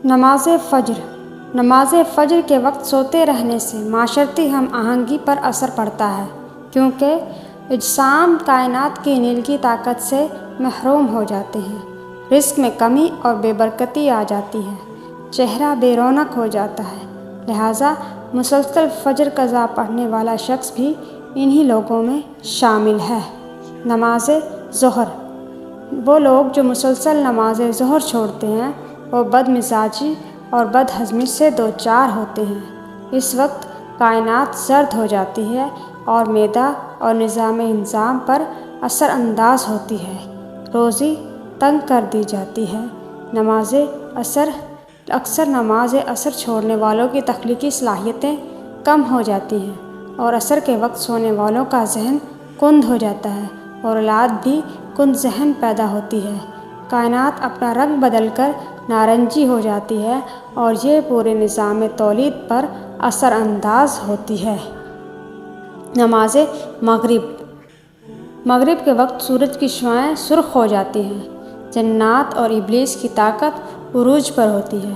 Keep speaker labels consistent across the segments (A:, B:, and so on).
A: نماز فجر۔ نماز فجر کے وقت سوتے رہنے سے معاشرتی ہم آہنگی پر اثر پڑتا ہے، کیونکہ اجسام کائنات کی نیلگی طاقت سے محروم ہو جاتے ہیں۔ رزق میں کمی اور بے برکتی آ جاتی ہے، چہرہ بے رونق ہو جاتا ہے۔ لہٰذا مسلسل فجر قضا پڑھنے والا شخص بھی انہی لوگوں میں شامل ہے۔ نماز ظہر۔ وہ لوگ جو مسلسل نماز ظہر چھوڑتے ہیں وہ بد مزاجی اور بد ہضمی سے دوچار ہوتے ہیں۔ اس وقت کائنات زرد ہو جاتی ہے اور معدہ اور نظام ہضم پر اثر انداز ہوتی ہے، روزی تنگ کر دی جاتی ہے۔ اکثر نماز عصر چھوڑنے والوں کی تخلیقی صلاحیتیں کم ہو جاتی ہیں اور عصر کے وقت سونے والوں کا ذہن کند ہو جاتا ہے اور اولاد بھی کند ذہن پیدا ہوتی ہے۔ کائنات اپنا رنگ بدل کر نارنجی ہو جاتی ہے اور یہ پورے نظام تولید پر اثر انداز ہوتی ہے۔ نماز مغرب۔ مغرب کے وقت سورج کی شعاعیں سرخ ہو جاتی ہیں، جنات اور ابلیس کی طاقت عروج پر ہوتی ہے۔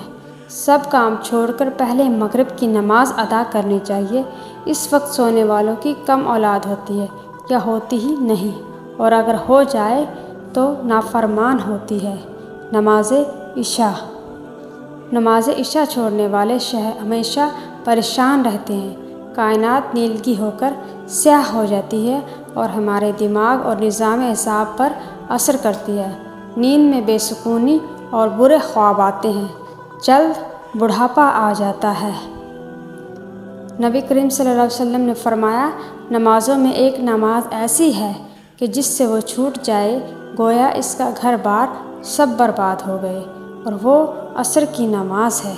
A: سب کام چھوڑ کر پہلے مغرب کی نماز ادا کرنی چاہیے۔ اس وقت سونے والوں کی کم اولاد ہوتی ہے یا ہوتی ہی نہیں، اور اگر ہو جائے تو نافرمان ہوتی ہے۔ نماز عشاء۔ نماز عشاء چھوڑنے والے ہمیشہ پریشان رہتے ہیں۔ کائنات نیلگی ہو کر سیاہ ہو جاتی ہے اور ہمارے دماغ اور نظام اعصاب پر اثر کرتی ہے۔ نیند میں بے سکونی اور برے خواب آتے ہیں، جلد بڑھاپا آ جاتا ہے۔ نبی کریم صلی اللہ علیہ وسلم نے فرمایا، نمازوں میں ایک نماز ایسی ہے کہ جس سے وہ چھوٹ جائے گویا اس کا گھر بار سب برباد ہو گئے، اور وہ عصر کی نماز ہے۔